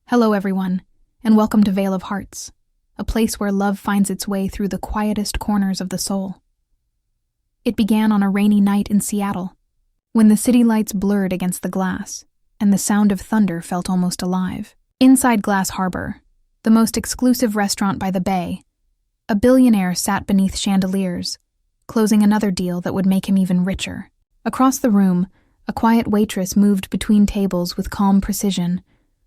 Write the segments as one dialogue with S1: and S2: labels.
S1: Hello, everyone, and welcome to Vale of Hearts, a place where love finds its way through the quietest corners of the soul. It began on a rainy night in Seattle, when the city lights blurred against the glass, and the sound of thunder felt almost alive. Inside Glass Harbor, the most exclusive restaurant by the bay, a billionaire sat beneath chandeliers, closing another deal that would make him even richer. Across the room, a quiet waitress moved between tables with calm precision,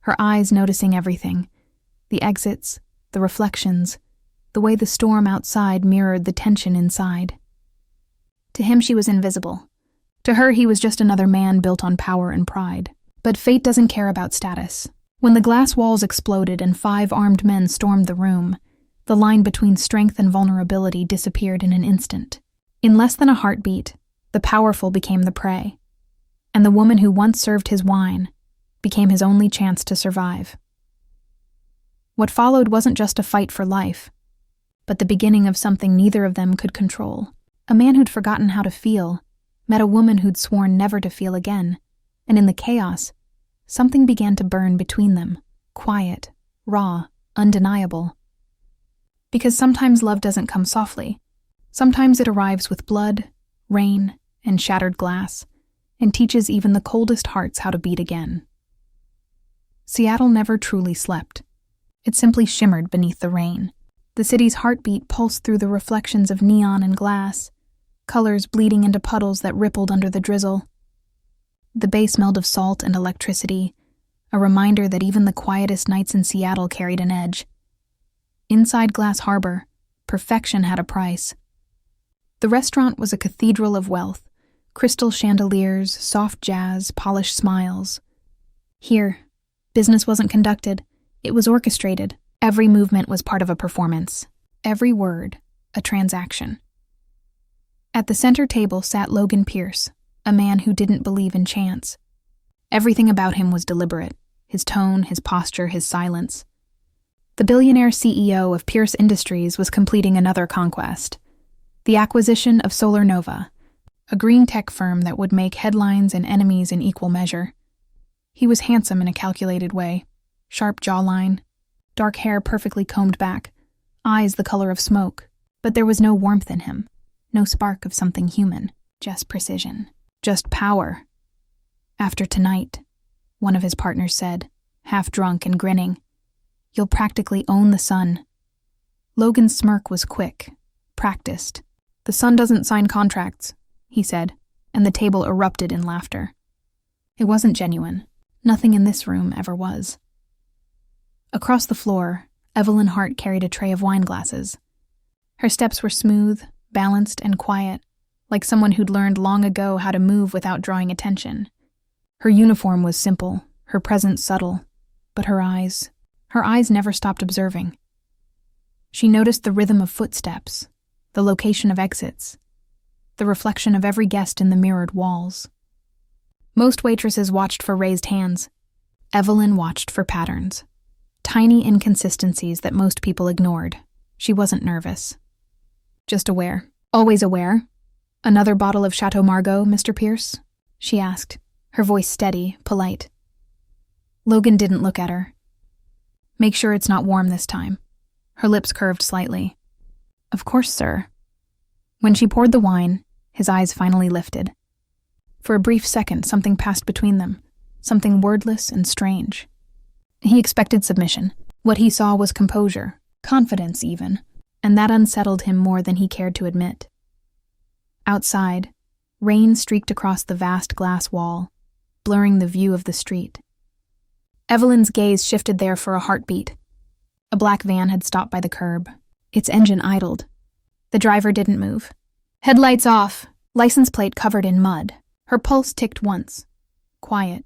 S1: her eyes noticing everything: the exits, the reflections, the way the storm outside mirrored the tension inside. To him, she was invisible. To her, he was just another man built on power and pride. But fate doesn't care about status. When the glass walls exploded and 5 armed men stormed the room, the line between strength and vulnerability disappeared in an instant. In less than a heartbeat, the powerful became the prey, and the woman who once served his wine became his only chance to survive. What followed wasn't just a fight for life, but the beginning of something neither of them could control. A man who'd forgotten how to feel met a woman who'd sworn never to feel again, and in the chaos, something began to burn between them, quiet, raw, undeniable. Because sometimes love doesn't come softly. Sometimes it arrives with blood, rain, and shattered glass, and teaches even the coldest hearts how to beat again. Seattle never truly slept. It simply shimmered beneath the rain. The city's heartbeat pulsed through the reflections of neon and glass, colors bleeding into puddles that rippled under the drizzle. The bay smelled of salt and electricity, a reminder that even the quietest nights in Seattle carried an edge. Inside Glass Harbor, perfection had a price. The restaurant was a cathedral of wealth: crystal chandeliers, soft jazz, polished smiles. Here, business wasn't conducted, it was orchestrated. Every movement was part of a performance, every word a transaction. At the center table sat Logan Pierce, a man who didn't believe in chance. Everything about him was deliberate: his tone, his posture, his silence. The billionaire CEO of Pierce Industries was completing another conquest: the acquisition of Solar Nova, a green tech firm that would make headlines and enemies in equal measure. He was handsome in a calculated way: sharp jawline, dark hair perfectly combed back, eyes the color of smoke. But there was no warmth in him, no spark of something human, just precision, just power. "After tonight," one of his partners said, half drunk and grinning, "you'll practically own the sun." Logan's smirk was quick, practiced. "The sun doesn't sign contracts," he said, and the table erupted in laughter. It wasn't genuine. Nothing in this room ever was. Across the floor, Evelyn Hart carried a tray of wine glasses. Her steps were smooth, balanced, and quiet, like someone who'd learned long ago how to move without drawing attention. Her uniform was simple, her presence subtle, but her eyes never stopped observing. She noticed the rhythm of footsteps, the location of exits, the reflection of every guest in the mirrored walls. Most waitresses watched for raised hands. Evelyn watched for patterns. Tiny inconsistencies that most people ignored. She wasn't nervous. Just aware. "Always aware. Another bottle of Chateau Margaux, Mr. Pierce?" she asked, her voice steady, polite. Logan didn't look at her. "Make sure it's not warm this time." Her lips curved slightly. "Of course, sir." When she poured the wine, his eyes finally lifted. For a brief second, something passed between them, something wordless and strange. He expected submission. What he saw was composure, confidence even, and that unsettled him more than he cared to admit. Outside, rain streaked across the vast glass wall, blurring the view of the street. Evelyn's gaze shifted there for a heartbeat. A black van had stopped by the curb. Its engine idled. The driver didn't move. Headlights off, license plate covered in mud. Her pulse ticked once, quiet,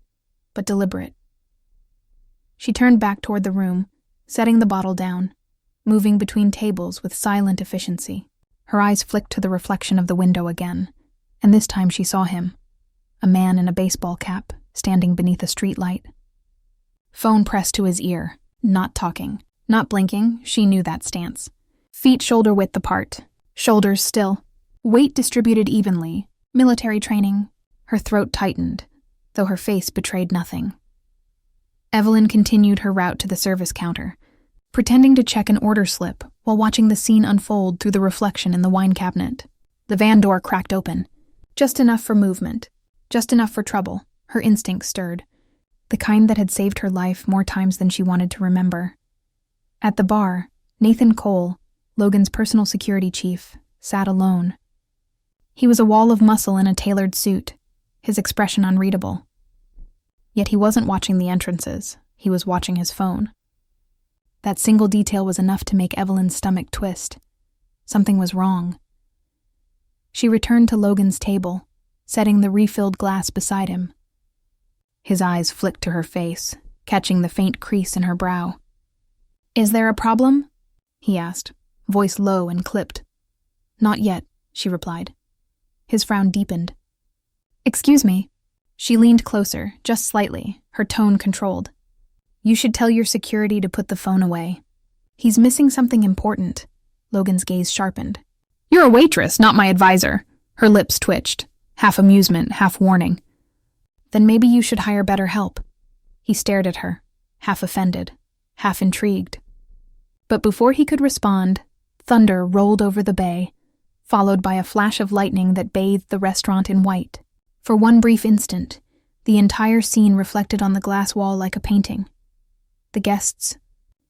S1: but deliberate. She turned back toward the room, setting the bottle down, moving between tables with silent efficiency. Her eyes flicked to the reflection of the window again, and this time she saw him, a man in a baseball cap, standing beneath a streetlight. Phone pressed to his ear, not talking, not blinking. She knew that stance. Feet shoulder-width apart, shoulders still, weight distributed evenly, military training. Her throat tightened, though her face betrayed nothing. Evelyn continued her route to the service counter, pretending to check an order slip while watching the scene unfold through the reflection in the wine cabinet. The van door cracked open. Just enough for movement, just enough for trouble. Her instincts stirred, the kind that had saved her life more times than she wanted to remember. At the bar, Nathan Cole, Logan's personal security chief, sat alone. He was a wall of muscle in a tailored suit, his expression unreadable. Yet he wasn't watching the entrances, he was watching his phone. That single detail was enough to make Evelyn's stomach twist. Something was wrong. She returned to Logan's table, setting the refilled glass beside him. His eyes flicked to her face, catching the faint crease in her brow. "Is there a problem?" he asked, voice low and clipped. "Not yet," she replied. His frown deepened. "Excuse me." She leaned closer, just slightly, her tone controlled. "You should tell your security to put the phone away. He's missing something important." Logan's gaze sharpened. "You're a waitress, not my advisor." Her lips twitched, half amusement, half warning. "Then maybe you should hire better help." He stared at her, half offended, half intrigued. But before he could respond, thunder rolled over the bay, followed by a flash of lightning that bathed the restaurant in white. For one brief instant, the entire scene reflected on the glass wall like a painting. The guests,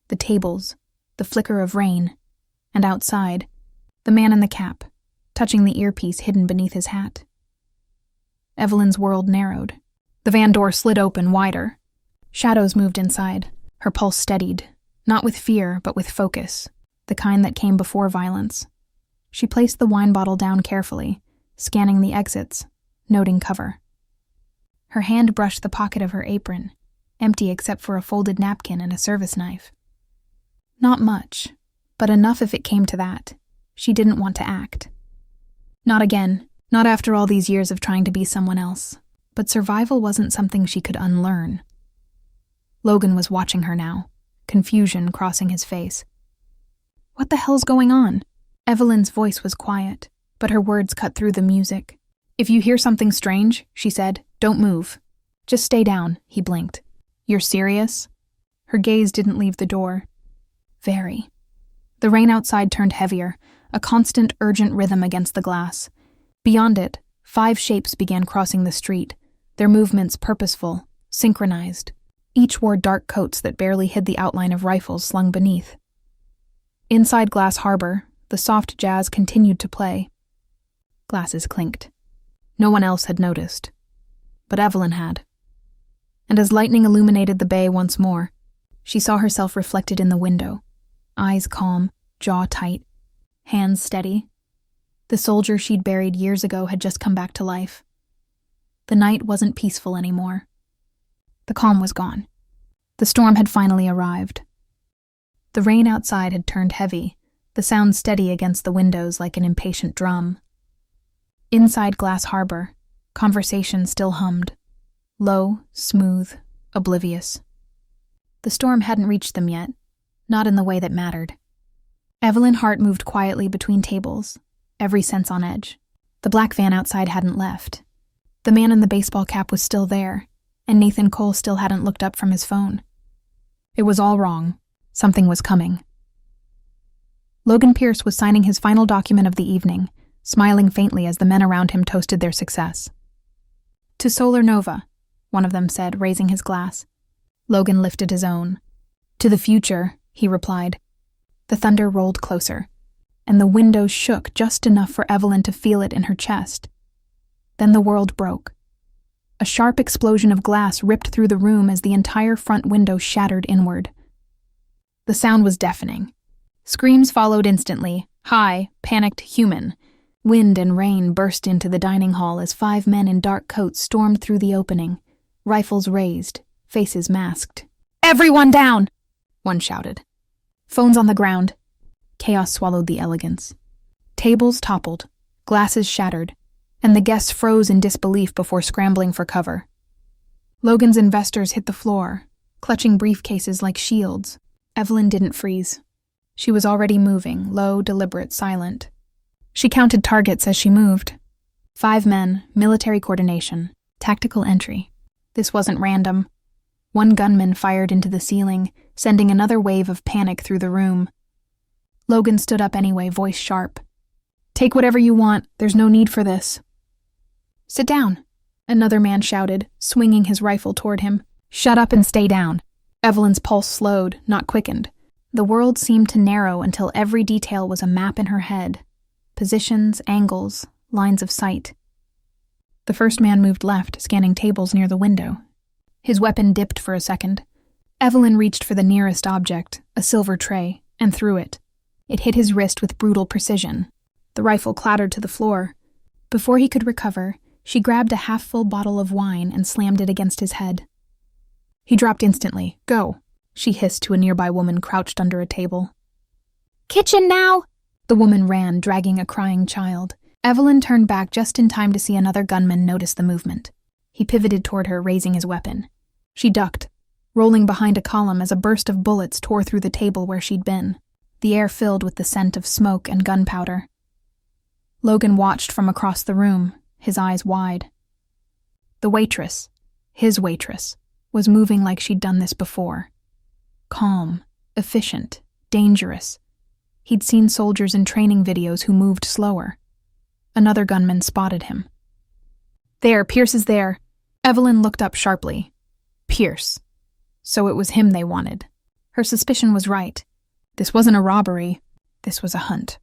S1: the tables, the flicker of rain, and outside, the man in the cap, touching the earpiece hidden beneath his hat. Evelyn's world narrowed. The van door slid open wider. Shadows moved inside. Her pulse steadied, not with fear, but with focus, the kind that came before violence. She placed the wine bottle down carefully, scanning the exits, noting cover. Her hand brushed the pocket of her apron, empty except for a folded napkin and a service knife. Not much, but enough if it came to that. She didn't want to act. Not again, not after all these years of trying to be someone else. But survival wasn't something she could unlearn. Logan was watching her now, confusion crossing his face. "What the hell's going on?" Evelyn's voice was quiet, but her words cut through the music. "If you hear something strange," she said, "don't move. Just stay down," he blinked. "You're serious?" Her gaze didn't leave the door. Very. The rain outside turned heavier, a constant, urgent rhythm against the glass. Beyond it, 5 shapes began crossing the street, their movements purposeful, synchronized. Each wore dark coats that barely hid the outline of rifles slung beneath. Inside Glass Harbor, the soft jazz continued to play. Glasses clinked. No one else had noticed, but Evelyn had. And as lightning illuminated the bay once more, she saw herself reflected in the window, eyes calm, jaw tight, hands steady. The soldier she'd buried years ago had just come back to life. The night wasn't peaceful anymore. The calm was gone. The storm had finally arrived. The rain outside had turned heavy, the sound steady against the windows like an impatient drum. Inside Glass Harbor, conversation still hummed, low, smooth, oblivious. The storm hadn't reached them yet, not in the way that mattered. Evelyn Hart moved quietly between tables, every sense on edge. The black van outside hadn't left. The man in the baseball cap was still there, and Nathan Cole still hadn't looked up from his phone. It was all wrong. Something was coming. Logan Pierce was signing his final document of the evening, smiling faintly as the men around him toasted their success. "To Solar Nova," one of them said, raising his glass. Logan lifted his own. "To the future," he replied. The thunder rolled closer, and the windows shook just enough for Evelyn to feel it in her chest. Then the world broke. A sharp explosion of glass ripped through the room as the entire front window shattered inward. The sound was deafening. Screams followed instantly, high, panicked, human. Wind and rain burst into the dining hall as 5 men in dark coats stormed through the opening, rifles raised, faces masked. "Everyone down!" one shouted. Phones on the ground. Chaos swallowed the elegance. Tables toppled, glasses shattered, and the guests froze in disbelief before scrambling for cover. Logan's investors hit the floor, clutching briefcases like shields. Evelyn didn't freeze. She was already moving, low, deliberate, silent. She counted targets as she moved. 5 men, military coordination, tactical entry. This wasn't random. One gunman fired into the ceiling, sending another wave of panic through the room. Logan stood up anyway, voice sharp. "Take whatever you want. There's no need for this." "Sit down," another man shouted, swinging his rifle toward him. "Shut up and stay down." Evelyn's pulse slowed, not quickened. The world seemed to narrow until every detail was a map in her head. Positions, angles, lines of sight. The first man moved left, scanning tables near the window. His weapon dipped for a second. Evelyn reached for the nearest object, a silver tray, and threw it. It hit his wrist with brutal precision. The rifle clattered to the floor. Before he could recover, she grabbed a half-full bottle of wine and slammed it against his head. He dropped instantly. "Go," she hissed to a nearby woman crouched under a table. "Kitchen now!" The woman ran, dragging a crying child. Evelyn turned back just in time to see another gunman notice the movement. He pivoted toward her, raising his weapon. She ducked, rolling behind a column as a burst of bullets tore through the table where she'd been, the air filled with the scent of smoke and gunpowder. Logan watched from across the room, his eyes wide. The waitress, his waitress, was moving like she'd done this before. Calm, efficient, dangerous. He'd seen soldiers in training videos who moved slower. Another gunman spotted him. "There, Pierce is there." Evelyn looked up sharply. Pierce. So it was him they wanted. Her suspicion was right. This wasn't a robbery. This was a hunt.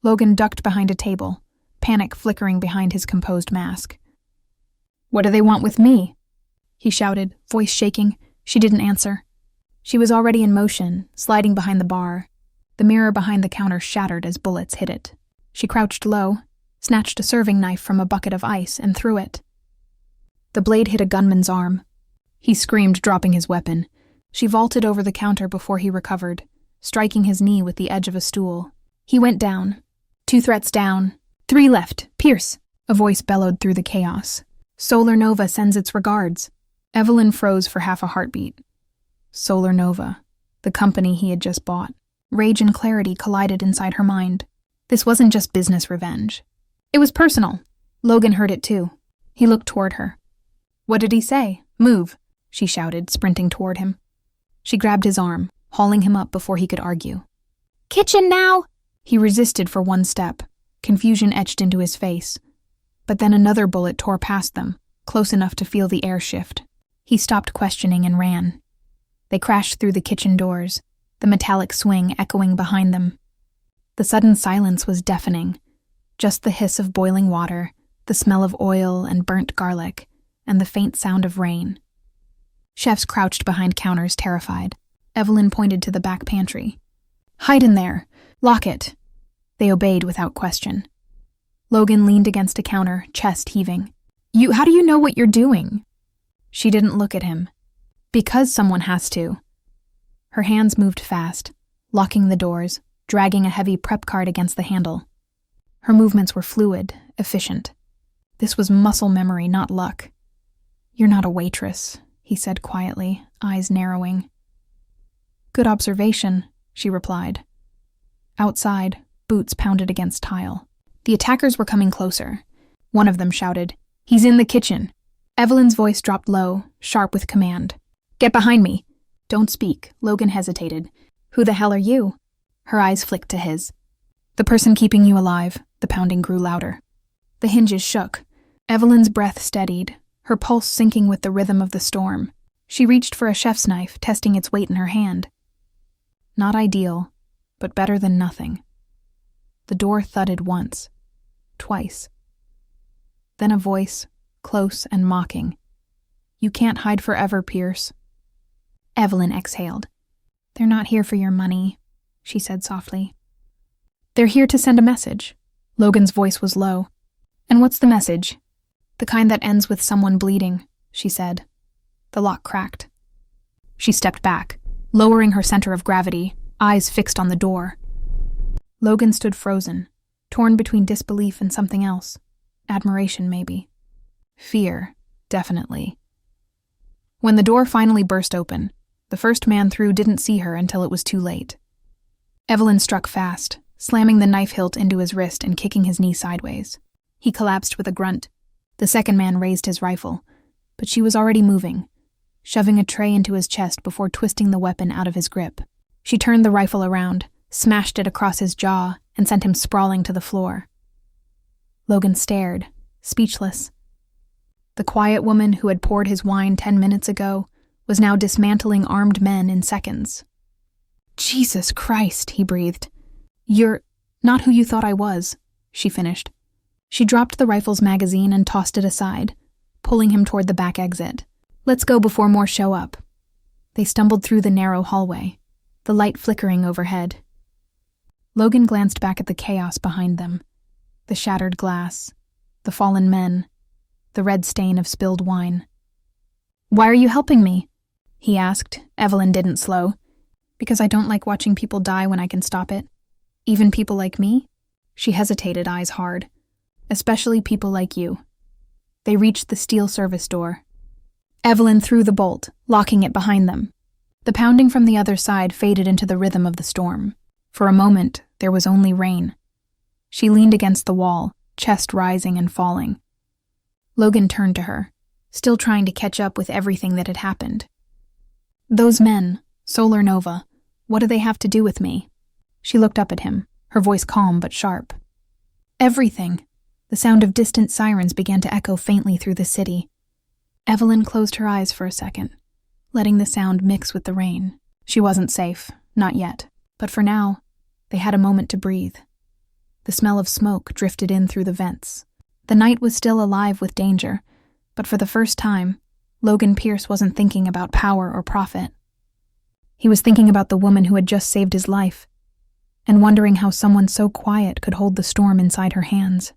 S1: Logan ducked behind a table, panic flickering behind his composed mask. "What do they want with me?" he shouted, voice shaking. She didn't answer. She was already in motion, sliding behind the bar. The mirror behind the counter shattered as bullets hit it. She crouched low, snatched a serving knife from a bucket of ice, and threw it. The blade hit a gunman's arm. He screamed, dropping his weapon. She vaulted over the counter before he recovered, striking his knee with the edge of a stool. He went down. 2 threats down. 3 left. Pierce! A voice bellowed through the chaos. "Solar Nova sends its regards." Evelyn froze for half a heartbeat. Solar Nova, the company he had just bought. Rage and clarity collided inside her mind. This wasn't just business revenge. It was personal. Logan heard it too. He looked toward her. "What did he say? Move," she shouted, sprinting toward him. She grabbed his arm, hauling him up before he could argue. "Kitchen now!" He resisted for one step. Confusion etched into his face. But then another bullet tore past them, close enough to feel the air shift. He stopped questioning and ran. They crashed through the kitchen doors, the metallic swing echoing behind them. The sudden silence was deafening. Just the hiss of boiling water, the smell of oil and burnt garlic, and the faint sound of rain. Chefs crouched behind counters, terrified. Evelyn pointed to the back pantry. "Hide in there! Lock it!" They obeyed without question. Logan leaned against a counter, chest heaving. How do you know what you're doing?" She didn't look at him. "Because someone has to." Her hands moved fast, locking the doors, dragging a heavy prep card against the handle. Her movements were fluid, efficient. This was muscle memory, not luck. "You're not a waitress," he said quietly, eyes narrowing. "Good observation," she replied. Outside, boots pounded against tile. The attackers were coming closer. One of them shouted, "He's in the kitchen." Evelyn's voice dropped low, sharp with command. "Get behind me." "Don't speak." Logan hesitated. "Who the hell are you?" Her eyes flicked to his. "The person keeping you alive." The pounding grew louder. The hinges shook. Evelyn's breath steadied, her pulse syncing with the rhythm of the storm. She reached for a chef's knife, testing its weight in her hand. Not ideal, but better than nothing. The door thudded once, twice. Then a voice, close and mocking. "You can't hide forever, Pierce." Evelyn exhaled. "They're not here for your money," she said softly. "They're here to send a message." Logan's voice was low. "And what's the message?" "The kind that ends with someone bleeding," she said. The lock cracked. She stepped back, lowering her center of gravity, eyes fixed on the door. Logan stood frozen, torn between disbelief and something else. Admiration, maybe. Fear, definitely. When the door finally burst open, the first man through didn't see her until it was too late. Evelyn struck fast, slamming the knife hilt into his wrist and kicking his knee sideways. He collapsed with a grunt. The second man raised his rifle, but she was already moving. shoving a tray into his chest before twisting the weapon out of his grip. She turned the rifle around, smashed it across his jaw, and sent him sprawling to the floor. Logan stared, speechless. The quiet woman who had poured his wine 10 minutes ago was now dismantling armed men in seconds. "Jesus Christ," he breathed. "You're not who you thought I was," she finished. She dropped the rifle's magazine and tossed it aside, pulling him toward the back exit. "Let's go before more show up." They stumbled through the narrow hallway, the light flickering overhead. Logan glanced back at the chaos behind them. The shattered glass, the fallen men, the red stain of spilled wine. "Why are you helping me?" he asked. Evelyn didn't slow. "Because I don't like watching people die when I can stop it. Even people like me?" She hesitated, eyes hard. "Especially people like you." They reached the steel service door. Evelyn threw the bolt, locking it behind them. The pounding from the other side faded into the rhythm of the storm. For a moment, there was only rain. She leaned against the wall, chest rising and falling. Logan turned to her, still trying to catch up with everything that had happened. "Those men, Solar Nova, what do they have to do with me?" She looked up at him, her voice calm but sharp. "Everything." The sound of distant sirens began to echo faintly through the city. Evelyn closed her eyes for a second, letting the sound mix with the rain. She wasn't safe, not yet, but for now, they had a moment to breathe. The smell of smoke drifted in through the vents. The night was still alive with danger, but for the first time, Logan Pierce wasn't thinking about power or profit. He was thinking about the woman who had just saved his life, and wondering how someone so quiet could hold the storm inside her hands.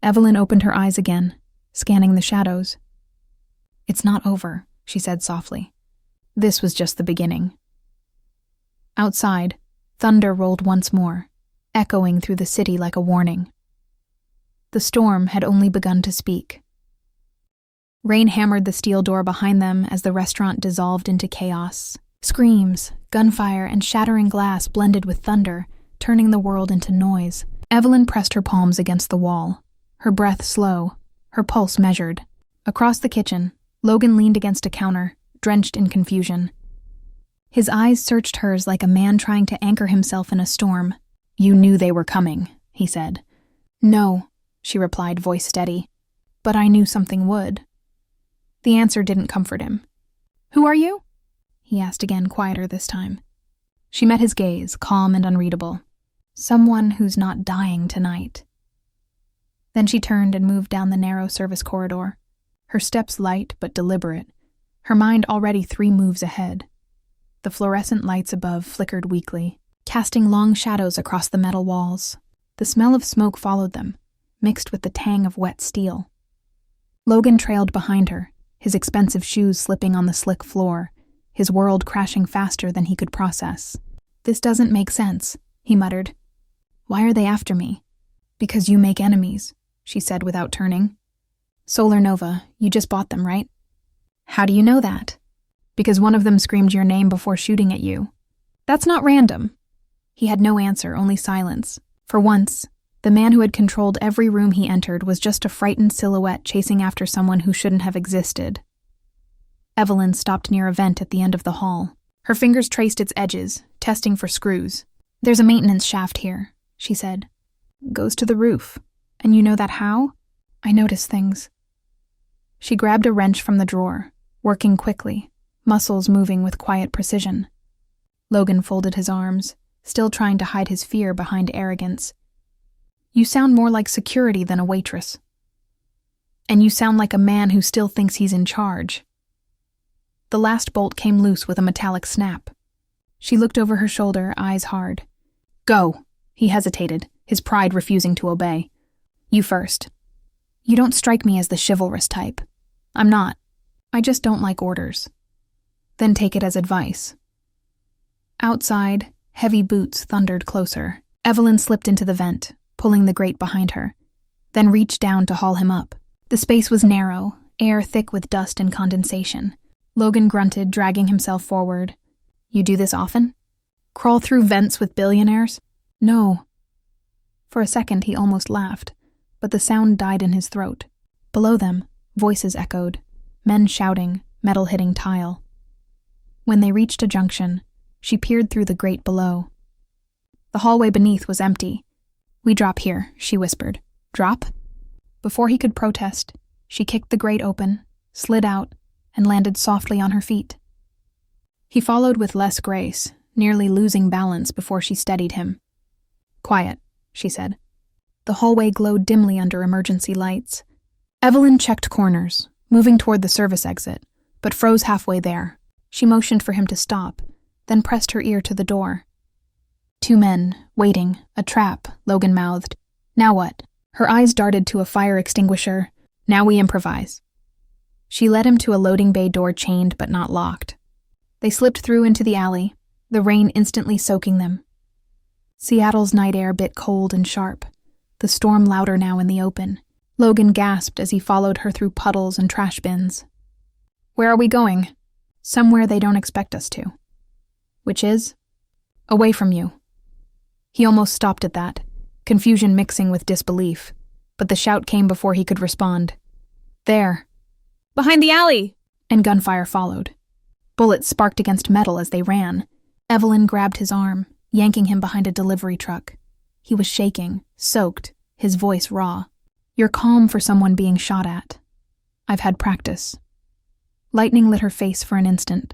S1: Evelyn opened her eyes again, scanning the shadows. "It's not over," she said softly. "This was just the beginning." Outside, thunder rolled once more, echoing through the city like a warning. The storm had only begun to speak. Rain hammered the steel door behind them as the restaurant dissolved into chaos. Screams, gunfire, and shattering glass blended with thunder, turning the world into noise. Evelyn pressed her palms against the wall, her breath slow, her pulse measured. Across the kitchen, Logan leaned against a counter, drenched in confusion. His eyes searched hers like a man trying to anchor himself in a storm. "You knew they were coming," he said. "No," she replied, voice steady. "But I knew something would." The answer didn't comfort him. "Who are you?" he asked again, quieter this time. She met his gaze, calm and unreadable. "Someone who's not dying tonight." Then she turned and moved down the narrow service corridor, her steps light but deliberate, her mind already 3 moves ahead. The fluorescent lights above flickered weakly, casting long shadows across the metal walls. The smell of smoke followed them, mixed with the tang of wet steel. Logan trailed behind her, his expensive shoes slipping on the slick floor, his world crashing faster than he could process. "This doesn't make sense," he muttered. "Why are they after me?" "Because you make enemies," she said without turning. "Solar Nova, you just bought them, right?" "How do you know that?" "Because one of them screamed your name before shooting at you." "That's not random." He had no answer, only silence. For once, the man who had controlled every room he entered was just a frightened silhouette chasing after someone who shouldn't have existed. Evelyn stopped near a vent at the end of the hall. Her fingers traced its edges, testing for screws. "There's a maintenance shaft here," she said. "Goes to the roof. And you know that how?" "I notice things." She grabbed a wrench from the drawer, working quickly, muscles moving with quiet precision. Logan folded his arms, still trying to hide his fear behind arrogance. "You sound more like security than a waitress. And you sound like a man who still thinks he's in charge." The last bolt came loose with a metallic snap. She looked over her shoulder, eyes hard. "Go." He hesitated, his pride refusing to obey. "You first." "You don't strike me as the chivalrous type." "I'm not. I just don't like orders." "Then take it as advice." Outside, heavy boots thundered closer. Evelyn slipped into the vent, pulling the grate behind her, then reached down to haul him up. The space was narrow, air thick with dust and condensation. Logan grunted, dragging himself forward. "You do this often? Crawl through vents with billionaires?" "No." For a second he almost laughed, but the sound died in his throat. Below them, voices echoed, men shouting, metal hitting tile. When they reached a junction, she peered through the grate below. The hallway beneath was empty. "We drop here," she whispered. "Drop?" Before he could protest, she kicked the grate open, slid out, and landed softly on her feet. He followed with less grace, nearly losing balance before she steadied him. "Quiet," she said. The hallway glowed dimly under emergency lights. Evelyn checked corners, moving toward the service exit, but froze halfway there. She motioned for him to stop, then pressed her ear to the door. "Two men, waiting, a trap," Logan mouthed. "Now what?" Her eyes darted to a fire extinguisher. "Now we improvise." She led him to a loading bay door chained but not locked. They slipped through into the alley, the rain instantly soaking them. Seattle's night air bit cold and sharp, the storm louder now in the open. Logan gasped as he followed her through puddles and trash bins. "Where are we going?" "Somewhere they don't expect us to." "Which is?" "Away from you." He almost stopped at that, confusion mixing with disbelief, but the shout came before he could respond. "There." "Behind the alley!" And gunfire followed. Bullets sparked against metal as they ran. Evelyn grabbed his arm, yanking him behind a delivery truck. He was shaking, soaked, his voice raw. "You're calm for someone being shot at. I've had practice." Lightning lit her face for an instant,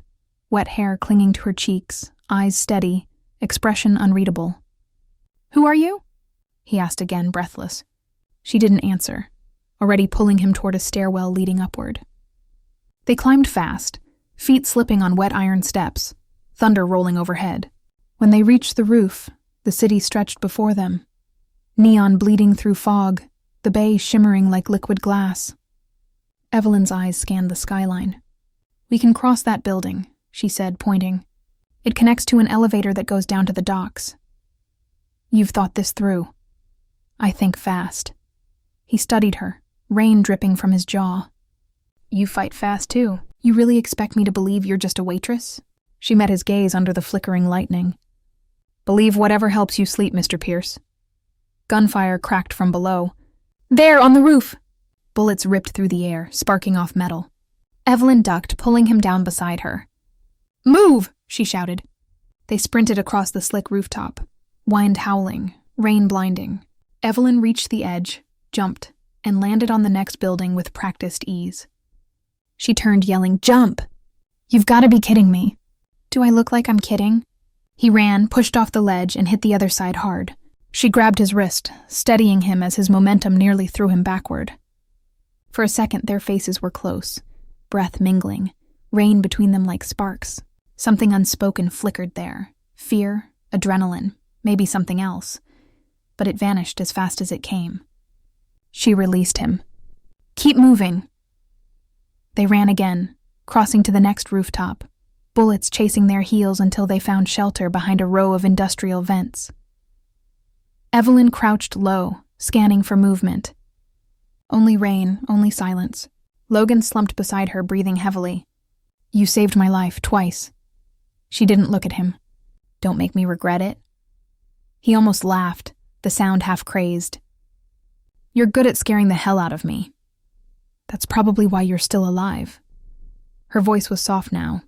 S1: wet hair clinging to her cheeks, eyes steady, expression unreadable. "Who are you?" he asked again, breathless. She didn't answer, already pulling him toward a stairwell leading upward. They climbed fast, feet slipping on wet iron steps, thunder rolling overhead. When they reached the roof, the city stretched before them. Neon bleeding through fog, the bay shimmering like liquid glass. Evelyn's eyes scanned the skyline. "We can cross that building," she said, pointing. "It connects to an elevator that goes down to the docks." "You've thought this through." "I think fast." He studied her, rain dripping from his jaw. "You fight fast, too. You really expect me to believe you're just a waitress?" She met his gaze under the flickering lightning. "Believe whatever helps you sleep, Mr. Pierce." Gunfire cracked from below. "There, on the roof!" Bullets ripped through the air, sparking off metal. Evelyn ducked, pulling him down beside her. "Move!" she shouted. They sprinted across the slick rooftop, wind howling, rain blinding. Evelyn reached the edge, jumped, and landed on the next building with practiced ease. She turned, yelling, "Jump!" "You've got to be kidding me." "Do I look like I'm kidding?" He ran, pushed off the ledge, and hit the other side hard. She grabbed his wrist, steadying him as his momentum nearly threw him backward. For a second, their faces were close, breath mingling, rain between them like sparks. Something unspoken flickered there. Fear, adrenaline, maybe something else. But it vanished as fast as it came. She released him. "Keep moving." They ran again, crossing to the next rooftop, bullets chasing their heels until they found shelter behind a row of industrial vents. Evelyn crouched low, scanning for movement. Only rain, only silence. Logan slumped beside her, breathing heavily. "You saved my life, twice." She didn't look at him. "Don't make me regret it." He almost laughed, the sound half crazed. "You're good at scaring the hell out of me. That's probably why you're still alive." Her voice was soft now,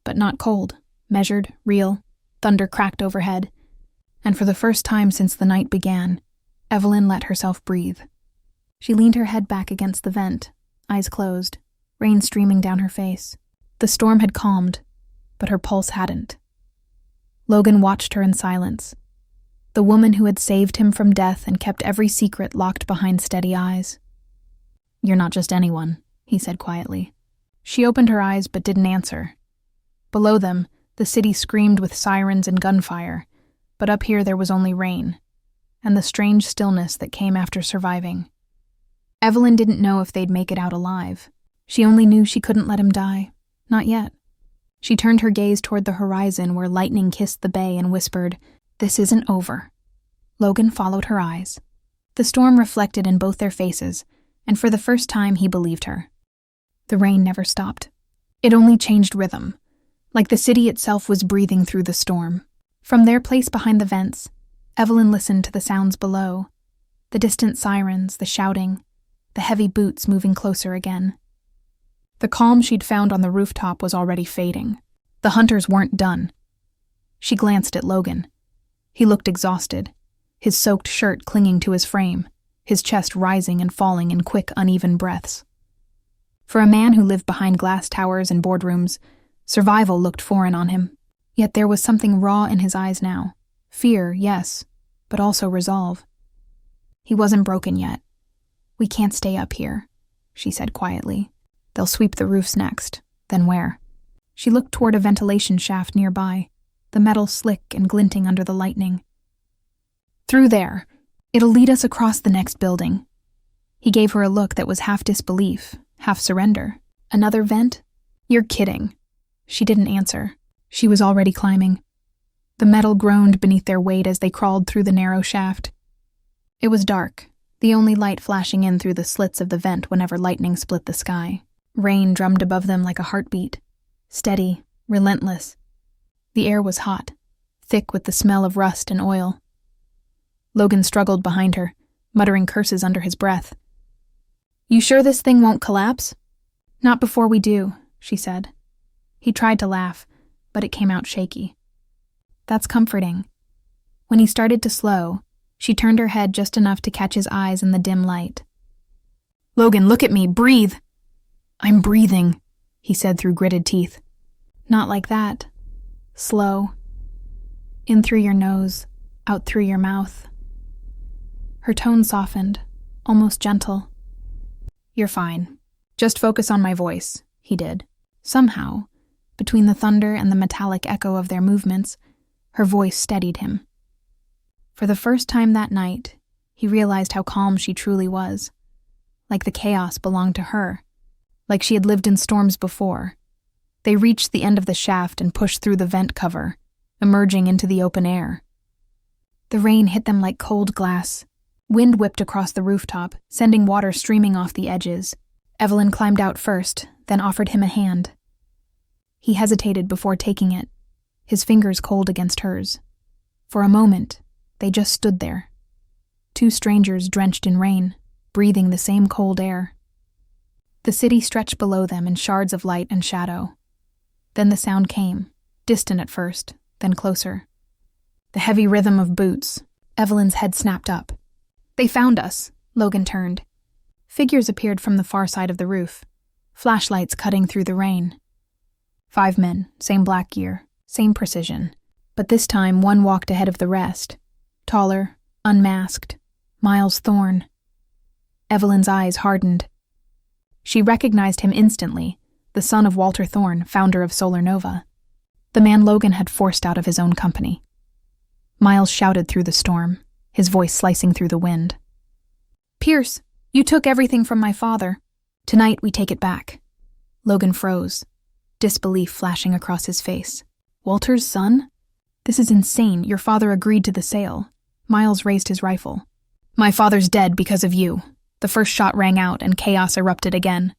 S1: but not cold, measured, real. Thunder cracked overhead. And for the first time since the night began, Evelyn let herself breathe. She leaned her head back against the vent, eyes closed, rain streaming down her face. The storm had calmed, but her pulse hadn't. Logan watched her in silence. The woman who had saved him from death and kept every secret locked behind steady eyes. "You're not just anyone," he said quietly. She opened her eyes but didn't answer. Below them, the city screamed with sirens and gunfire, but up here there was only rain, and the strange stillness that came after surviving. Evelyn didn't know if they'd make it out alive. She only knew she couldn't let him die. Not yet. She turned her gaze toward the horizon where lightning kissed the bay and whispered, "This isn't over." Logan followed her eyes. The storm reflected in both their faces, and for the first time he believed her. The rain never stopped. It only changed rhythm, like the city itself was breathing through the storm. From their place behind the vents, Evelyn listened to the sounds below, the distant sirens, the shouting, the heavy boots moving closer again. The calm she'd found on the rooftop was already fading. The hunters weren't done. She glanced at Logan. He looked exhausted, his soaked shirt clinging to his frame, his chest rising and falling in quick, uneven breaths. For a man who lived behind glass towers and boardrooms, survival looked foreign on him. Yet there was something raw in his eyes now. Fear, yes, but also resolve. He wasn't broken yet. "We can't stay up here," she said quietly. "They'll sweep the roofs next. Then where?" She looked toward a ventilation shaft nearby, the metal slick and glinting under the lightning. "Through there. It'll lead us across the next building." He gave her a look that was half disbelief, half surrender. "Another vent? You're kidding." She didn't answer. She was already climbing. The metal groaned beneath their weight as they crawled through the narrow shaft. It was dark, the only light flashing in through the slits of the vent whenever lightning split the sky. Rain drummed above them like a heartbeat, steady, relentless. The air was hot, thick with the smell of rust and oil. Logan struggled behind her, muttering curses under his breath. "You sure this thing won't collapse?" "Not before we do," she said. He tried to laugh, but it came out shaky. "That's comforting." When he started to slow, she turned her head just enough to catch his eyes in the dim light. "Logan, look at me, breathe!" "I'm breathing," he said through gritted teeth. "Not like that. Slow. In through your nose, out through your mouth." Her tone softened, almost gentle. "You're fine. Just focus on my voice," he did. Somehow, between the thunder and the metallic echo of their movements, her voice steadied him. For the first time that night, he realized how calm she truly was. Like the chaos belonged to her. Like she had lived in storms before. They reached the end of the shaft and pushed through the vent cover, emerging into the open air. The rain hit them like cold glass. Wind whipped across the rooftop, sending water streaming off the edges. Evelyn climbed out first, then offered him a hand. He hesitated before taking it, his fingers cold against hers. For a moment, they just stood there. Two strangers drenched in rain, breathing the same cold air. The city stretched below them in shards of light and shadow. Then the sound came, distant at first, then closer. The heavy rhythm of boots. Evelyn's head snapped up. "They found us," Logan turned. Figures appeared from the far side of the roof, flashlights cutting through the rain. 5 men, same black gear, same precision. But this time one walked ahead of the rest. Taller, unmasked, Miles Thorne. Evelyn's eyes hardened. She recognized him instantly, the son of Walter Thorne, founder of Solar Nova. The man Logan had forced out of his own company. Miles shouted through the storm, his voice slicing through the wind. "Pierce, you took everything from my father. Tonight we take it back." Logan froze, disbelief flashing across his face. "Walter's son? This is insane. Your father agreed to the sale." Miles raised his rifle. "My father's dead because of you." The first shot rang out and chaos erupted again.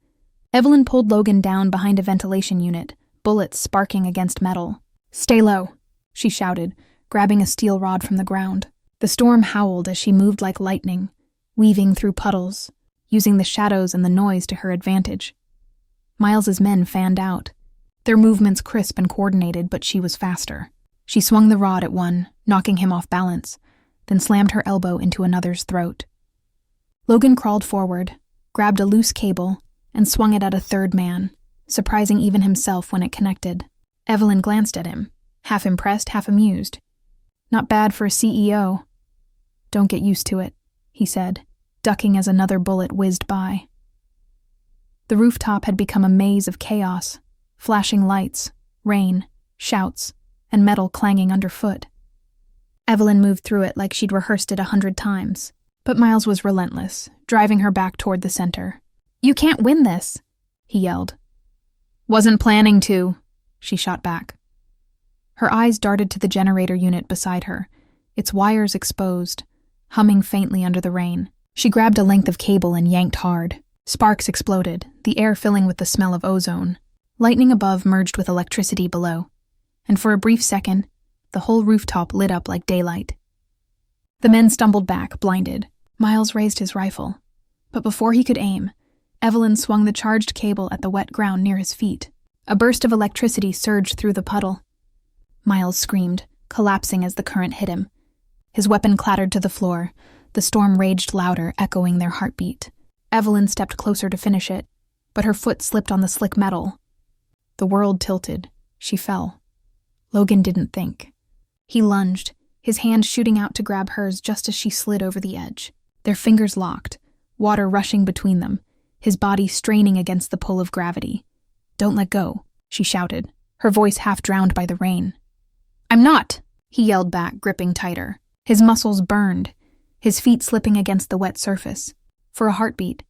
S1: Evelyn pulled Logan down behind a ventilation unit, bullets sparking against metal. "Stay low," she shouted, grabbing a steel rod from the ground. The storm howled as she moved like lightning, weaving through puddles, using the shadows and the noise to her advantage. Miles's men fanned out, their movements crisp and coordinated, but she was faster. She swung the rod at one, knocking him off balance, then slammed her elbow into another's throat. Logan crawled forward, grabbed a loose cable, and swung it at a third man, surprising even himself when it connected. Evelyn glanced at him, half impressed, half amused. "Not bad for a CEO." "Don't get used to it," he said, ducking as another bullet whizzed by. The rooftop had become a maze of chaos, flashing lights, rain, shouts, and metal clanging underfoot. Evelyn moved through it like she'd rehearsed it 100 times, but Miles was relentless, driving her back toward the center. "You can't win this," he yelled. "Wasn't planning to," she shot back. Her eyes darted to the generator unit beside her, its wires exposed, humming faintly under the rain. She grabbed a length of cable and yanked hard. Sparks exploded, the air filling with the smell of ozone. Lightning above merged with electricity below, and for a brief second, the whole rooftop lit up like daylight. The men stumbled back, blinded. Miles raised his rifle, but before he could aim, Evelyn swung the charged cable at the wet ground near his feet. A burst of electricity surged through the puddle. Miles screamed, collapsing as the current hit him. His weapon clattered to the floor. The storm raged louder, echoing their heartbeat. Evelyn stepped closer to finish it, but her foot slipped on the slick metal. The world tilted. She fell. Logan didn't think. He lunged, his hand shooting out to grab hers just as she slid over the edge. Their fingers locked, water rushing between them, his body straining against the pull of gravity. "Don't let go," she shouted, her voice half drowned by the rain. "I'm not," he yelled back, gripping tighter. His muscles burned, his feet slipping against the wet surface. For a heartbeat,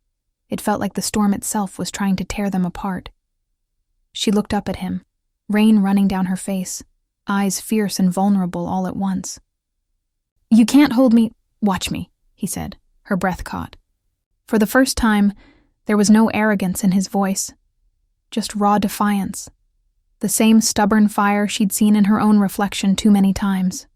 S1: it felt like the storm itself was trying to tear them apart. She looked up at him, rain running down her face, eyes fierce and vulnerable all at once. "You can't hold me." "Watch me," he said, her breath caught. For the first time, there was no arrogance in his voice, just raw defiance, the same stubborn fire she'd seen in her own reflection too many times.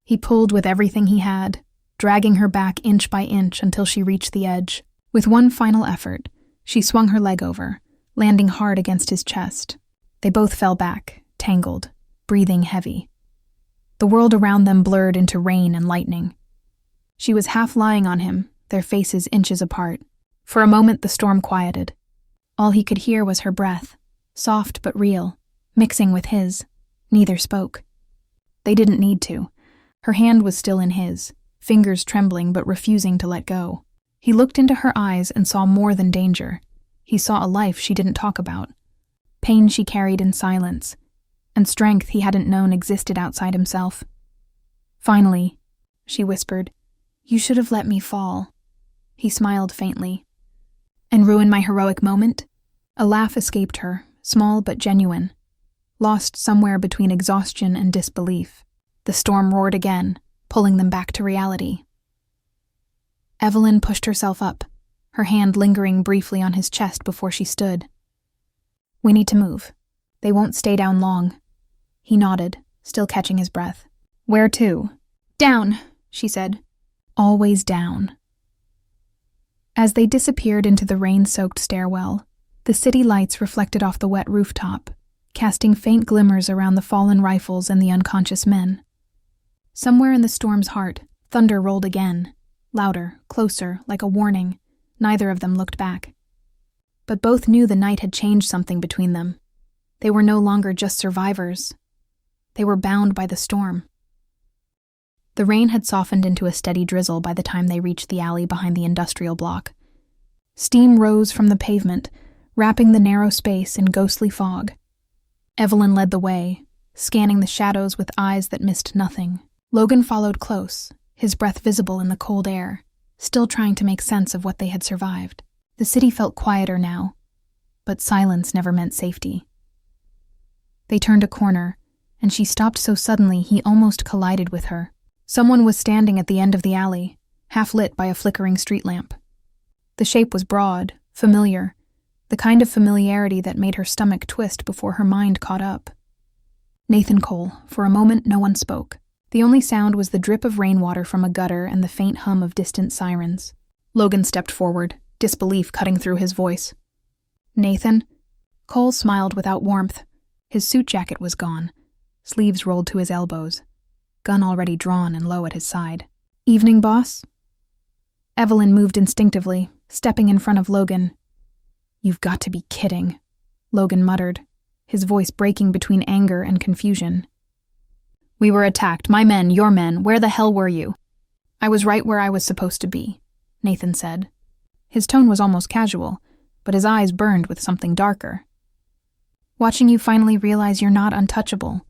S1: He pulled with everything he had, dragging her back inch by inch until she reached the edge. With one final effort, she swung her leg over, landing hard against his chest. They both fell back, tangled, breathing heavy. The world around them blurred into rain and lightning. She was half lying on him, their faces inches apart. For a moment the storm quieted. All he could hear was her breath, soft but real, mixing with his. Neither spoke. They didn't need to. Her hand was still in his, fingers trembling but refusing to let go. He looked into her eyes and saw more than danger. He saw a life she didn't talk about, pain she carried in silence, and strength he hadn't known existed outside himself. "Finally," she whispered, "you should have let me fall." He smiled faintly. "And ruin my heroic moment?" A laugh escaped her, small but genuine, lost somewhere between exhaustion and disbelief. The storm roared again, pulling them back to reality. Evelyn pushed herself up, her hand lingering briefly on his chest before she stood. "We need to move. They won't stay down long." He nodded, still catching his breath. "Where to?" "Down," she said. "Always down." As they disappeared into the rain-soaked stairwell, the city lights reflected off the wet rooftop, casting faint glimmers around the fallen rifles and the unconscious men. Somewhere in the storm's heart, thunder rolled again, louder, closer, like a warning. Neither of them looked back. But both knew the night had changed something between them. They were no longer just survivors. They were bound by the storm. The rain had softened into a steady drizzle by the time they reached the alley behind the industrial block. Steam rose from the pavement, wrapping the narrow space in ghostly fog. Evelyn led the way, scanning the shadows with eyes that missed nothing. Logan followed close, his breath visible in the cold air, still trying to make sense of what they had survived. The city felt quieter now, but silence never meant safety. They turned a corner, and she stopped so suddenly he almost collided with her. Someone was standing at the end of the alley, half lit by a flickering street lamp. The shape was broad, familiar, the kind of familiarity that made her stomach twist before her mind caught up. Nathan Cole. For a moment, no one spoke. The only sound was the drip of rainwater from a gutter and the faint hum of distant sirens. Logan stepped forward, disbelief cutting through his voice. "Nathan?" Cole smiled without warmth. His suit jacket was gone, sleeves rolled to his elbows, gun already drawn and low at his side. "Evening, boss?" Evelyn moved instinctively, stepping in front of Logan. "You've got to be kidding," Logan muttered, his voice breaking between anger and confusion. "We were attacked. My men, your men. Where the hell were you?" "I was right where I was supposed to be," Nathan said. His tone was almost casual, but his eyes burned with something darker. "Watching you finally realize you're not untouchable."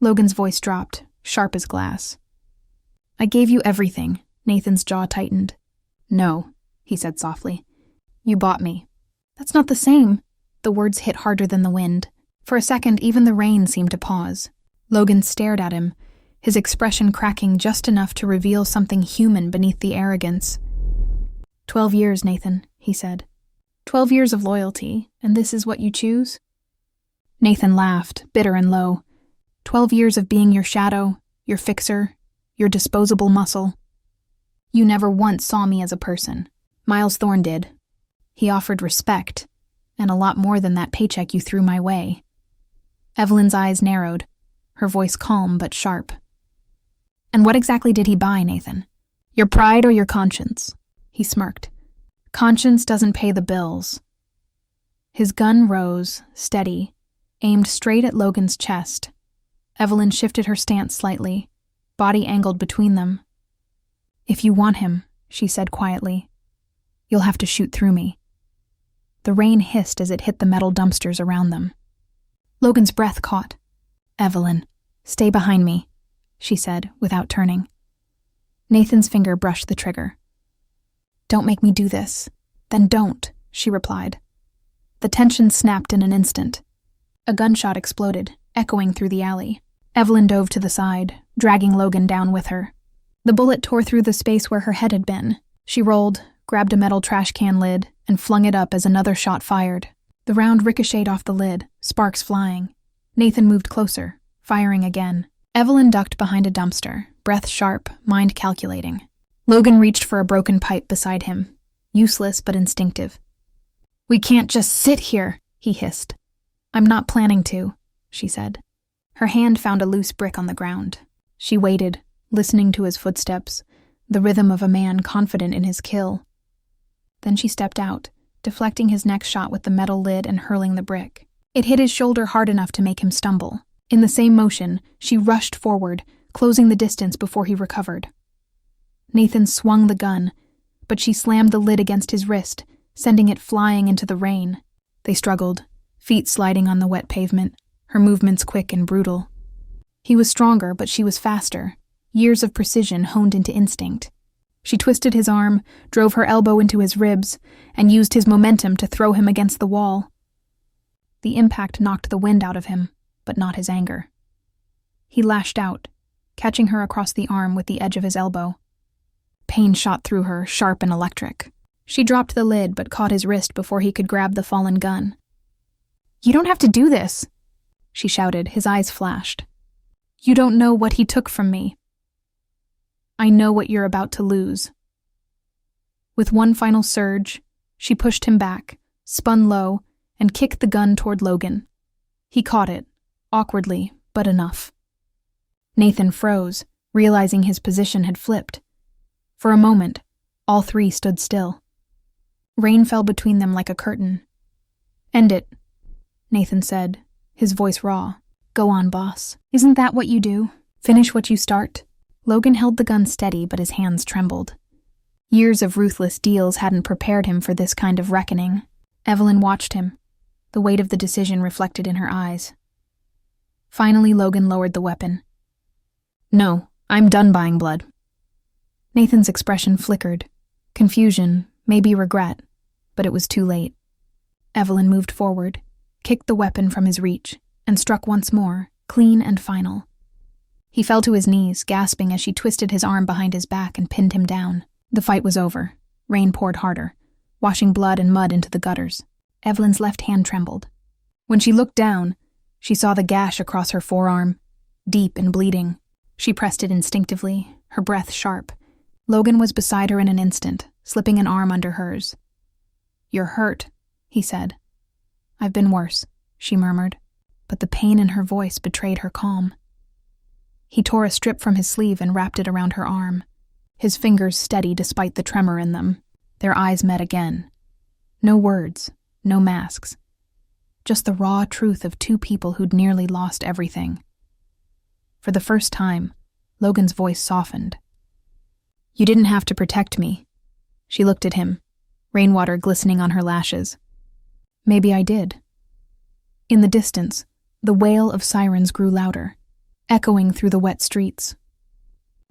S1: Logan's voice dropped, sharp as glass. "I gave you everything," Nathan's jaw tightened. "No," he said softly. "You bought me." "That's not the same." The words hit harder than the wind. For a second, even the rain seemed to pause. Logan stared at him, his expression cracking just enough to reveal something human beneath the arrogance. 12 years, Nathan, he said. 12 years of loyalty, and this is what you choose?" Nathan laughed, bitter and low. 12 years of being your shadow, your fixer, your disposable muscle. You never once saw me as a person. Miles Thorne did. He offered respect, and a lot more than that paycheck you threw my way. Evelyn's eyes narrowed, her voice calm but sharp. And what exactly did he buy, Nathan? Your pride or your conscience? He smirked. Conscience doesn't pay the bills. His gun rose, steady, aimed straight at Logan's chest. Evelyn shifted her stance slightly, body angled between them. If you want him, she said quietly, you'll have to shoot through me. The rain hissed as it hit the metal dumpsters around them. Logan's breath caught. Evelyn, stay behind me, she said, without turning. Nathan's finger brushed the trigger. Don't make me do this. Then don't, she replied. The tension snapped in an instant. A gunshot exploded, echoing through the alley. Evelyn dove to the side, dragging Logan down with her. The bullet tore through the space where her head had been. She rolled, grabbed a metal trash can lid, and flung it up as another shot fired. The round ricocheted off the lid, sparks flying. Nathan moved closer, firing again. Evelyn ducked behind a dumpster, breath sharp, mind calculating. Logan reached for a broken pipe beside him, useless but instinctive. We can't just sit here, he hissed. I'm not planning to, she said. Her hand found a loose brick on the ground. She waited, listening to his footsteps, the rhythm of a man confident in his kill. Then she stepped out, deflecting his next shot with the metal lid and hurling the brick. It hit his shoulder hard enough to make him stumble. In the same motion, she rushed forward, closing the distance before he recovered. Nathan swung the gun, but she slammed the lid against his wrist, sending it flying into the rain. They struggled, feet sliding on the wet pavement, her movements quick and brutal. He was stronger, but she was faster, years of precision honed into instinct. She twisted his arm, drove her elbow into his ribs, and used his momentum to throw him against the wall. The impact knocked the wind out of him, but not his anger. He lashed out, catching her across the arm with the edge of his elbow. Pain shot through her, sharp and electric. She dropped the lid but caught his wrist before he could grab the fallen gun. You don't have to do this, she shouted, his eyes flashed. You don't know what he took from me. I know what you're about to lose. With one final surge, she pushed him back, spun low, and kicked the gun toward Logan. He caught it, awkwardly, but enough. Nathan froze, realizing his position had flipped. For a moment, all three stood still. Rain fell between them like a curtain. End it, Nathan said, his voice raw. Go on, boss. Isn't that what you do? Finish what you start? Logan held the gun steady, but his hands trembled. Years of ruthless deals hadn't prepared him for this kind of reckoning. Evelyn watched him, the weight of the decision reflected in her eyes. Finally, Logan lowered the weapon. No, I'm done buying blood. Nathan's expression flickered. Confusion, maybe regret, but it was too late. Evelyn moved forward, kicked the weapon from his reach, and struck once more, clean and final. He fell to his knees, gasping as she twisted his arm behind his back and pinned him down. The fight was over. Rain poured harder, washing blood and mud into the gutters. Evelyn's left hand trembled. When she looked down, she saw the gash across her forearm, deep and bleeding. She pressed it instinctively, her breath sharp. Logan was beside her in an instant, slipping an arm under hers. You're hurt, he said. I've been worse, she murmured, but the pain in her voice betrayed her calm. He tore a strip from his sleeve and wrapped it around her arm, his fingers steady despite the tremor in them. Their eyes met again. No words, no masks. Just the raw truth of two people who'd nearly lost everything. For the first time, Logan's voice softened. You didn't have to protect me. She looked at him, rainwater glistening on her lashes. Maybe I did. In the distance, the wail of sirens grew louder, echoing through the wet streets.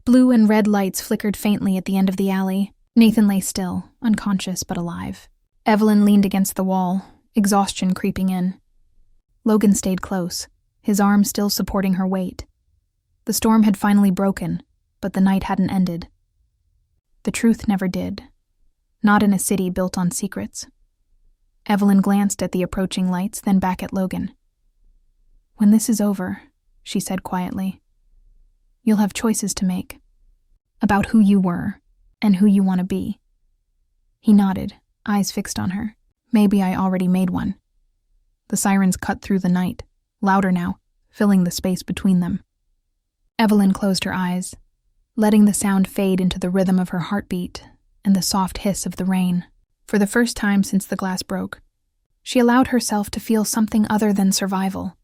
S1: Blue and red lights flickered faintly at the end of the alley. Nathan lay still, unconscious but alive. Evelyn leaned against the wall, exhaustion creeping in. Logan stayed close, his arm still supporting her weight. The storm had finally broken, but the night hadn't ended. The truth never did. Not in a city built on secrets. Evelyn glanced at the approaching lights, then back at Logan. When this is over, she said quietly, you'll have choices to make. About who you were, and who you want to be. He nodded, eyes fixed on her. Maybe I already made one. The sirens cut through the night, louder now, filling the space between them. Evelyn closed her eyes, letting the sound fade into the rhythm of her heartbeat and the soft hiss of the rain. For the first time since the glass broke, she allowed herself to feel something other than survival.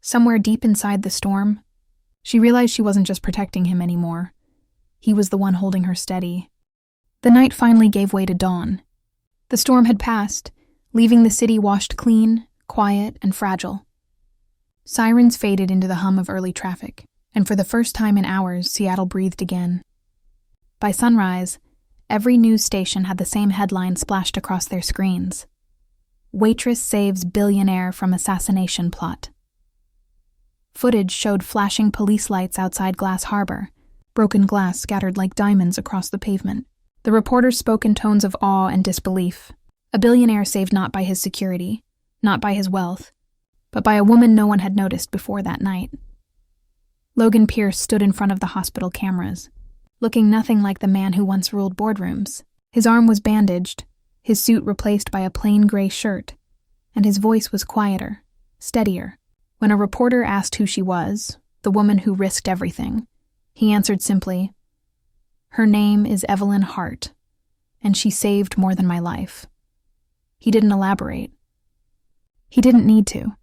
S1: Somewhere deep inside the storm, she realized she wasn't just protecting him anymore. He was the one holding her steady. The night finally gave way to dawn. The storm had passed, leaving the city washed clean, quiet, and fragile. Sirens faded into the hum of early traffic, and for the first time in hours, Seattle breathed again. By sunrise, every news station had the same headline splashed across their screens: "Waitress saves billionaire from assassination plot." Footage showed flashing police lights outside Glass Harbor, broken glass scattered like diamonds across the pavement. The reporters spoke in tones of awe and disbelief. A billionaire saved not by his security, not by his wealth, but by a woman no one had noticed before that night. Logan Pierce stood in front of the hospital cameras, looking nothing like the man who once ruled boardrooms. His arm was bandaged, his suit replaced by a plain gray shirt, and his voice was quieter, steadier. When a reporter asked who she was, the woman who risked everything, he answered simply, "Her name is Evelyn Hart, and she saved more than my life." He didn't elaborate. He didn't need to.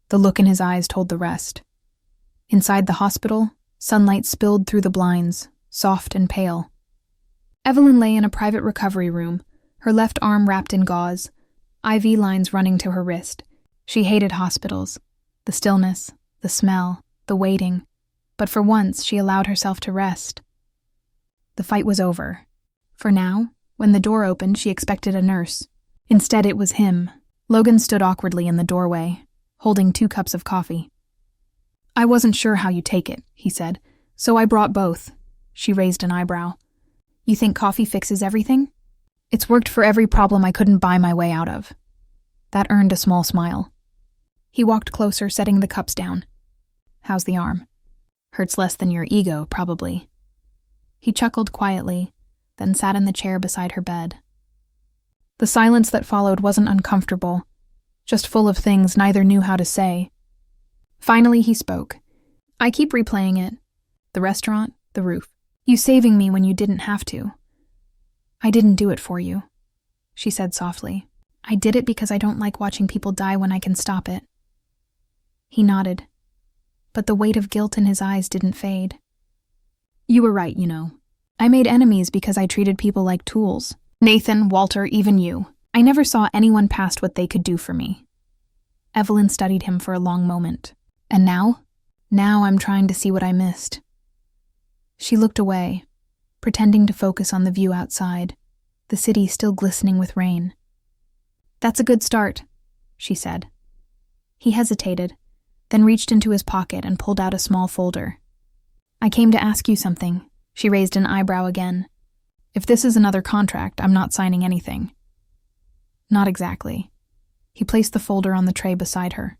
S1: The look in his eyes told the rest. Inside the hospital, sunlight spilled through the blinds, soft and pale. Evelyn lay in a private recovery room, her left arm wrapped in gauze, IV lines running to her wrist. She hated hospitals, the stillness, the smell, the waiting, but for once she allowed herself to rest. The fight was over. For now, when the door opened, she expected a nurse. Instead, it was him. Logan stood awkwardly in the doorway, holding 2 cups of coffee. "I wasn't sure how you take it," he said, "so I brought both." She raised an eyebrow. "You think coffee fixes everything?" "It's worked for every problem I couldn't buy my way out of." That earned a small smile. He walked closer, setting the cups down. "How's the arm?" "Hurts less than your ego, probably." He chuckled quietly, then sat in the chair beside her bed. The silence that followed wasn't uncomfortable, just full of things neither knew how to say. Finally, he spoke. "I keep replaying it. The restaurant, the roof. You saving me when you didn't have to. I didn't do it for you," she said softly. "I did it because I don't like watching people die when I can stop it." He nodded, but the weight of guilt in his eyes didn't fade. "You were right, you know. I made enemies because I treated people like tools. Nathan, Walter, even you. I never saw anyone past what they could do for me." Evelyn studied him for a long moment. "And now? Now I'm trying to see what I missed." She looked away, pretending to focus on the view outside, the city still glistening with rain. "That's a good start," she said. He hesitated, then reached into his pocket and pulled out a small folder. "I came to ask you something." She raised an eyebrow again. "If this is another contract, I'm not signing anything." "Not exactly." He placed the folder on the tray beside her.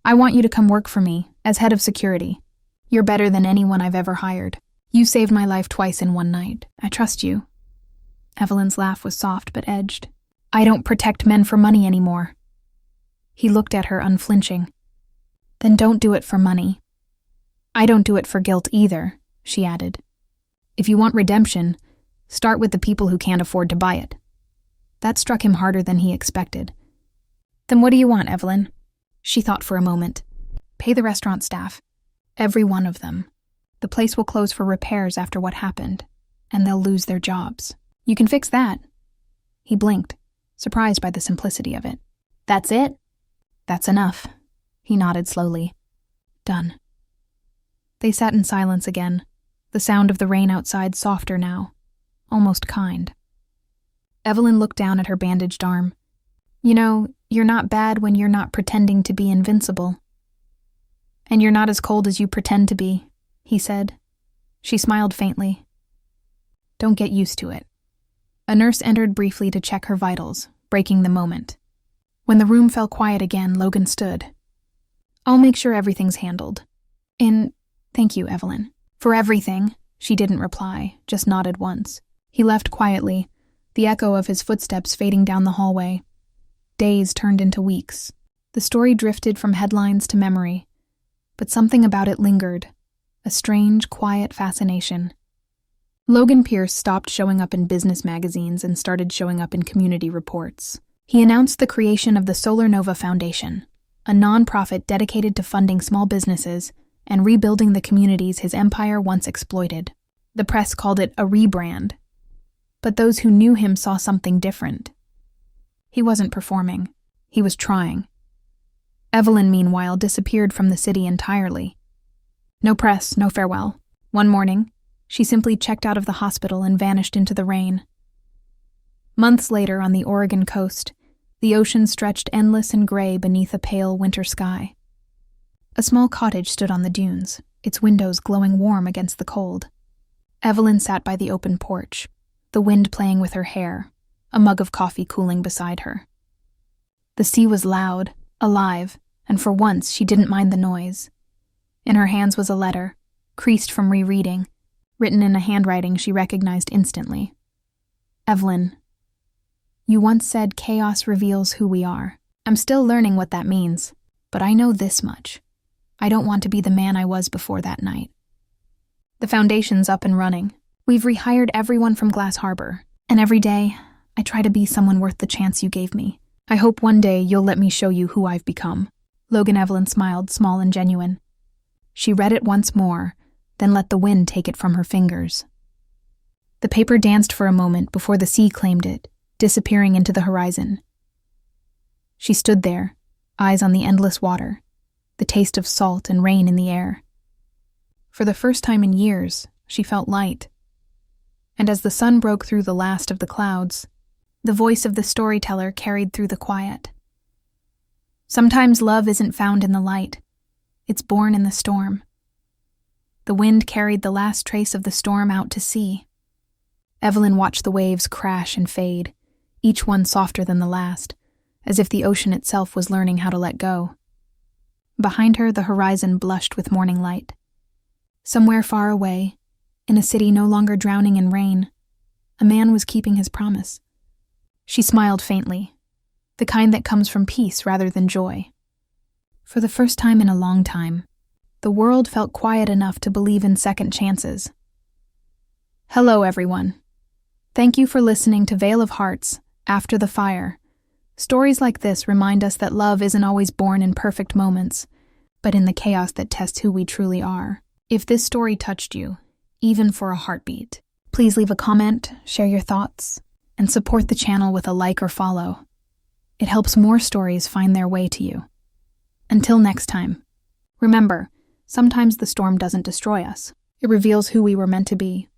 S1: "I want you to come work for me, as head of security. You're better than anyone I've ever hired. You saved my life twice in one night. I trust you." Evelyn's laugh was soft but edged. "I don't protect men for money anymore." He looked at her unflinching. "Then don't do it for money." "I don't do it for guilt either," she added. "If you want redemption, start with the people who can't afford to buy it." That struck him harder than he expected. "Then what do you want, Evelyn?" She thought for a moment. "Pay the restaurant staff. Every one of them. The place will close for repairs after what happened, and they'll lose their jobs. You can fix that." He blinked, surprised by the simplicity of it. "That's it?" "That's enough." He nodded slowly. "Done." They sat in silence again, the sound of the rain outside softer now, almost kind. Evelyn looked down at her bandaged arm. "You know, you're not bad when you're not pretending to be invincible." "And you're not as cold as you pretend to be," he said. She smiled faintly. "Don't get used to it." A nurse entered briefly to check her vitals, breaking the moment. When the room fell quiet again, Logan stood. "I'll make sure everything's handled." Thank you, Evelyn." "For everything." She didn't reply, just nodded once. He left quietly, the echo of his footsteps fading down the hallway. Days turned into weeks. The story drifted from headlines to memory, but something about it lingered, a strange, quiet fascination. Logan Pierce stopped showing up in business magazines and started showing up in community reports. He announced the creation of the Solar Nova Foundation, a nonprofit dedicated to funding small businesses and rebuilding the communities his empire once exploited. The press called it a rebrand, but those who knew him saw something different. He wasn't performing. He was trying. Evelyn, meanwhile, disappeared from the city entirely. No press, no farewell. One morning, she simply checked out of the hospital and vanished into the rain. Months later, on the Oregon coast, the ocean stretched endless and gray beneath a pale winter sky. A small cottage stood on the dunes, its windows glowing warm against the cold. Evelyn sat by the open porch, the wind playing with her hair, a mug of coffee cooling beside her. The sea was loud, alive, and for once she didn't mind the noise. In her hands was a letter, creased from rereading, written in a handwriting she recognized instantly. Evelyn, you once said chaos reveals who we are. I'm still learning what that means, but I know this much. I don't want to be the man I was before that night. The foundation's up and running. We've rehired everyone from Glass Harbor, and every day, I try to be someone worth the chance you gave me. I hope one day you'll let me show you who I've become. Logan Evelyn smiled, small and genuine. She read it once more, then let the wind take it from her fingers. The paper danced for a moment before the sea claimed it, disappearing into the horizon. She stood there, eyes on the endless water, the taste of salt and rain in the air. For the first time in years, she felt light. And as the sun broke through the last of the clouds, the voice of the storyteller carried through the quiet. Sometimes love isn't found in the light. It's born in the storm. The wind carried the last trace of the storm out to sea. Evelyn watched the waves crash and fade, each one softer than the last, as if the ocean itself was learning how to let go. Behind her, the horizon blushed with morning light. Somewhere far away, in a city no longer drowning in rain, a man was keeping his promise. She smiled faintly, the kind that comes from peace rather than joy. For the first time in a long time, the world felt quiet enough to believe in second chances. Hello, everyone. Thank you for listening to Veil of Hearts, After the Fire. Stories like this remind us that love isn't always born in perfect moments, but in the chaos that tests who we truly are. If this story touched you, even for a heartbeat, please leave a comment, share your thoughts, and support the channel with a like or follow. It helps more stories find their way to you. Until next time, remember, sometimes the storm doesn't destroy us. It reveals who we were meant to be.